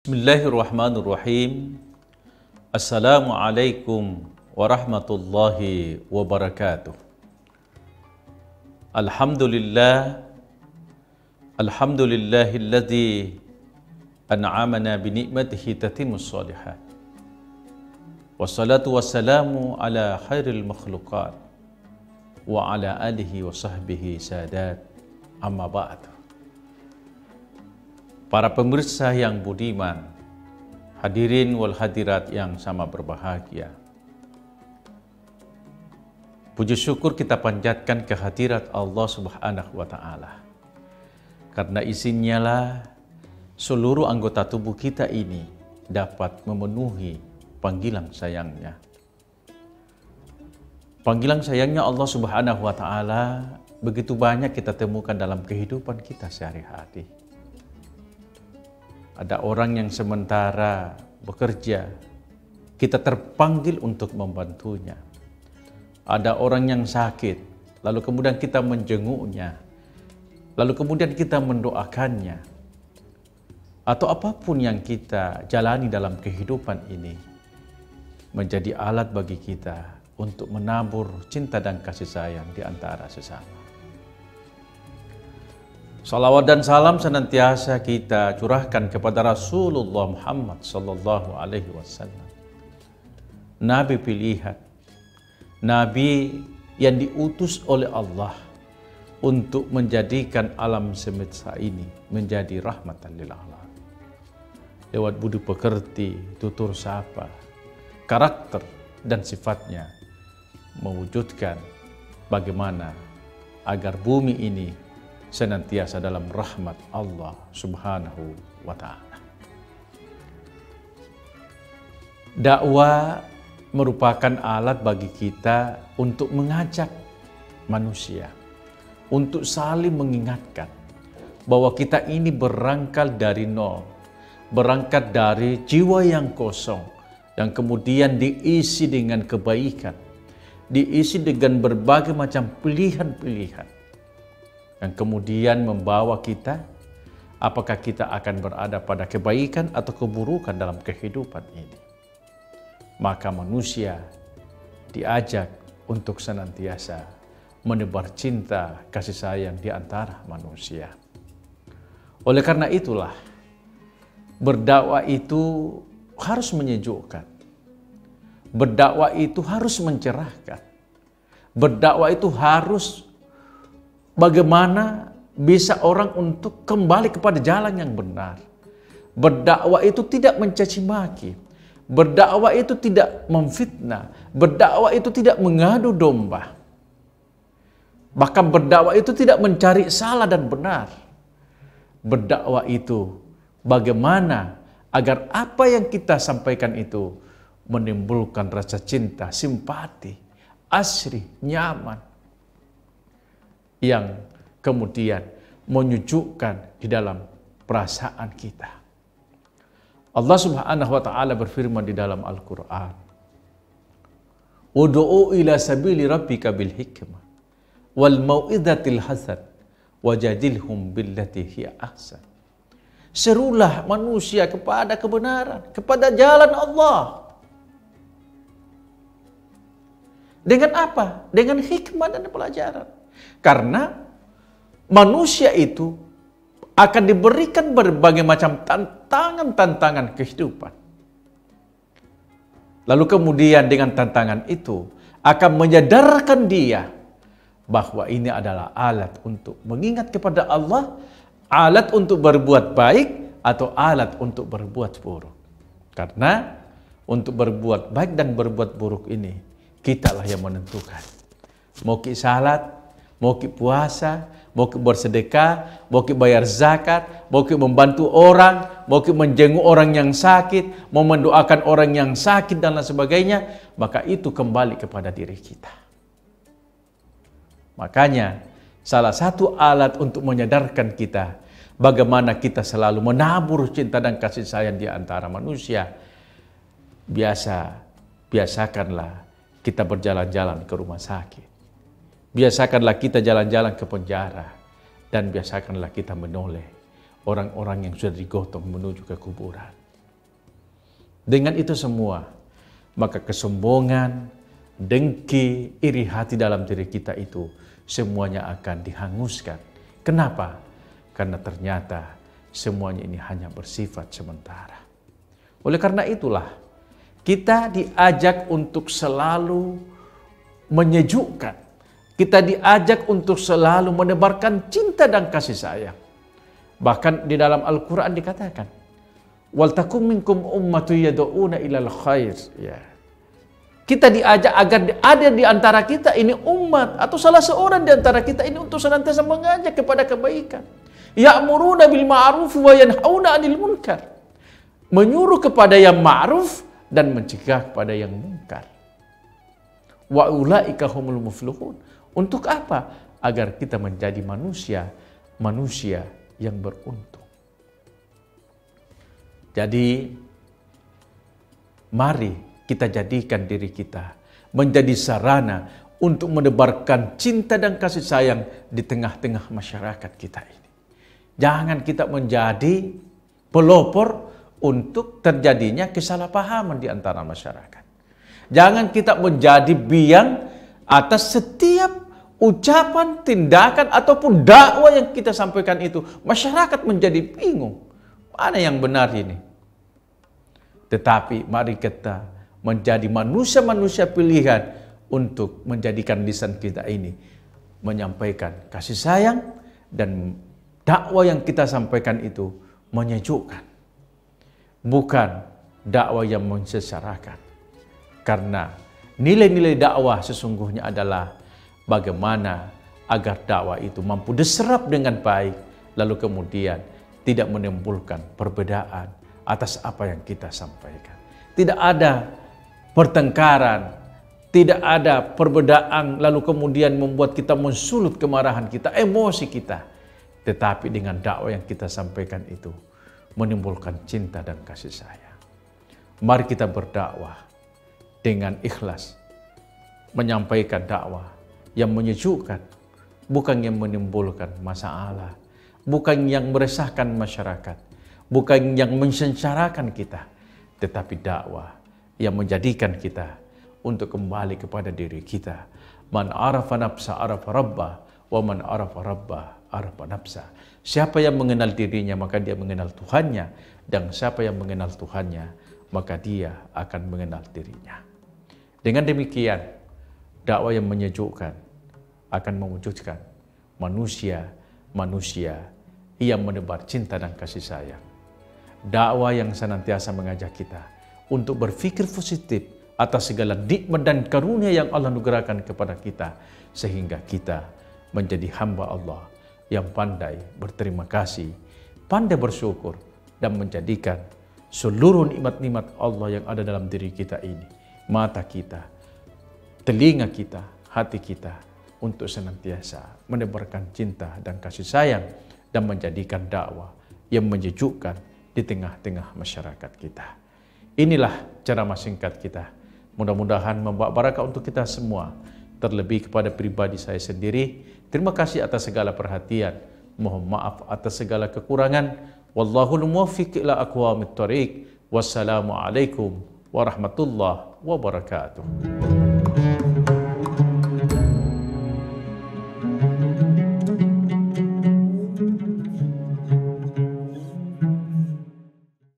Bismillahirrahmanirrahim. Assalamualaikum warahmatullahi wabarakatuh. Alhamdulillahilladzi an'amana bi ni'matihi tatimmus shalihat. Wassalatu wassalamu ala khairil makhluqat wa ala alihi wa sahbihi sadat, amma ba'du. Para pemirsa yang budiman, hadirin wal hadirat yang sama berbahagia, puji syukur kita panjatkan kehadirat Allah Subhanahu wa Ta'ala. Karena izinnya lah seluruh anggota tubuh kita ini dapat memenuhi panggilan sayangnya. Panggilan sayangnya Allah Subhanahu wa Ta'ala begitu banyak kita temukan dalam kehidupan kita sehari-hari. Ada orang yang sementara bekerja, kita terpanggil untuk membantunya. Ada orang yang sakit, lalu kemudian kita menjenguknya, lalu kemudian kita mendoakannya. Atau apapun yang kita jalani dalam kehidupan ini, menjadi alat bagi kita untuk menabur cinta dan kasih sayang di antara sesama. Salawat dan salam senantiasa kita curahkan kepada Rasulullah Muhammad sallallahu alaihi wasallam. Nabi pilihan, Nabi yang diutus oleh Allah untuk menjadikan alam semesta ini menjadi rahmatan lil alamin. Lewat budi pekerti, tutur sapa, karakter dan sifatnya mewujudkan bagaimana agar bumi ini senantiasa dalam rahmat Allah Subhanahu wa Ta'ala. Dakwah merupakan alat bagi kita untuk mengajak manusia, untuk saling mengingatkan bahwa kita ini berangkal dari nol, berangkat dari jiwa yang kosong, yang kemudian diisi dengan kebaikan, diisi dengan berbagai macam pilihan-pilihan, yang kemudian membawa kita, apakah kita akan berada pada kebaikan atau keburukan dalam kehidupan ini. Maka manusia diajak untuk senantiasa menebar cinta kasih sayang di antara manusia. Oleh karena itulah, berdakwah itu harus menyejukkan. Berdakwah itu harus mencerahkan. Berdakwah itu harus bagaimana bisa orang untuk kembali kepada jalan yang benar. Berdakwah itu tidak mencaci maki. Berdakwah itu tidak memfitnah. Berdakwah itu tidak mengadu domba. Bahkan berdakwah itu tidak mencari salah dan benar. Berdakwah itu bagaimana agar apa yang kita sampaikan itu menimbulkan rasa cinta, simpati, asri, nyaman, yang kemudian menyejukkan di dalam perasaan kita. Allah Subhanahu wa Ta'ala berfirman di dalam Al-Quran, "Ud'u ila sabili rabbika bil hikmah wal mau'izatil hasan wajadilhum billati hiya ahsan." Serulah manusia kepada kebenaran, kepada jalan Allah. Dengan apa? Dengan hikmah dan pelajaran. Karena manusia itu akan diberikan berbagai macam tantangan-tantangan kehidupan. Lalu kemudian dengan tantangan itu akan menyadarkan dia bahwa ini adalah alat untuk mengingat kepada Allah, alat untuk berbuat baik atau alat untuk berbuat buruk. Karena untuk berbuat baik dan berbuat buruk ini kitalah yang menentukan. Mau ki salat, mau ki puasa, mau ki bersedekah, mau ki bayar zakat, mau ki membantu orang, mau ki menjenguk orang yang sakit, mau mendoakan orang yang sakit dan lain sebagainya, maka itu kembali kepada diri kita. Makanya salah satu alat untuk menyadarkan kita bagaimana kita selalu menabur cinta dan kasih sayang di antara manusia, biasakanlah kita berjalan-jalan ke rumah sakit. Biasakanlah kita jalan-jalan ke penjara. Dan biasakanlah kita menoleh orang-orang yang sudah digotong menuju ke kuburan. Dengan itu semua, maka kesombongan, dengki, iri hati dalam diri kita itu semuanya akan dihanguskan. Kenapa? Karena ternyata semuanya ini hanya bersifat sementara. Oleh karena itulah, kita diajak untuk selalu menyejukkan. Kita diajak untuk selalu menebarkan cinta dan kasih sayang. Bahkan di dalam Al-Quran dikatakan, wal takum minkum ummatu yad'una ilal khair. Ya. Kita diajak agar ada di antara kita ini umat atau salah seorang di antara kita ini untuk senantiasa mengajak kepada kebaikan. Ya'muruna bil ma'ruf wa yanhauna 'anil munkar. Menyuruh kepada yang ma'ruf dan mencegah kepada yang munkar. Wa ulaika humul muflihun. Untuk apa? Agar kita menjadi manusia yang beruntung. Jadi, mari kita jadikan diri kita menjadi sarana untuk menebarkan cinta dan kasih sayang di tengah-tengah masyarakat kita ini. Jangan kita menjadi pelopor untuk terjadinya kesalahpahaman di antara masyarakat. Jangan kita menjadi biang atas setiap ucapan, tindakan, ataupun dakwah yang kita sampaikan itu. Masyarakat menjadi bingung. Mana yang benar ini? Tetapi mari kita menjadi manusia-manusia pilihan untuk menjadikan lisan kita ini menyampaikan kasih sayang dan dakwah yang kita sampaikan itu menyejukkan. Bukan dakwah yang mensesarakan. Karena nilai-nilai dakwah sesungguhnya adalah bagaimana agar dakwah itu mampu diserap dengan baik, lalu kemudian tidak menimbulkan perbedaan atas apa yang kita sampaikan. Tidak ada pertengkaran, tidak ada perbedaan lalu kemudian membuat kita mensulut kemarahan kita, emosi kita. Tetapi dengan dakwah yang kita sampaikan itu menimbulkan cinta dan kasih sayang. Mari kita berdakwah dengan ikhlas, menyampaikan dakwah yang menyejukkan, bukan yang menimbulkan masalah, bukan yang meresahkan masyarakat, bukan yang mensengsarakan kita, tetapi dakwah yang menjadikan kita untuk kembali kepada diri kita. Man arafa nafsa arafa rabbah, wa man arafa rabbah arafa nafsa. Siapa yang mengenal dirinya maka dia mengenal Tuhannya, dan siapa yang mengenal Tuhannya maka dia akan mengenal dirinya. Dengan demikian, dakwah yang menyejukkan akan mewujudkan manusia yang menebar cinta dan kasih sayang. Dakwah yang senantiasa mengajak kita untuk berpikir positif atas segala nikmat dan karunia yang Allah anugerahkan kepada kita, sehingga kita menjadi hamba Allah yang pandai berterima kasih, pandai bersyukur, dan menjadikan seluruh nikmat-nikmat Allah yang ada dalam diri kita ini, mata kita, telinga kita, hati kita, untuk senantiasa menebarkan cinta dan kasih sayang dan menjadikan dakwah yang menyejukkan di tengah-tengah masyarakat kita. Inilah ceramah singkat kita. Mudah-mudahan membawa barakah untuk kita semua. Terlebih kepada pribadi saya sendiri, terima kasih atas segala perhatian. Mohon maaf atas segala kekurangan. Wallahul muwaffiq ila aqwamit thoriq. Wassalamualaikum warahmatullahi wabarakatuh.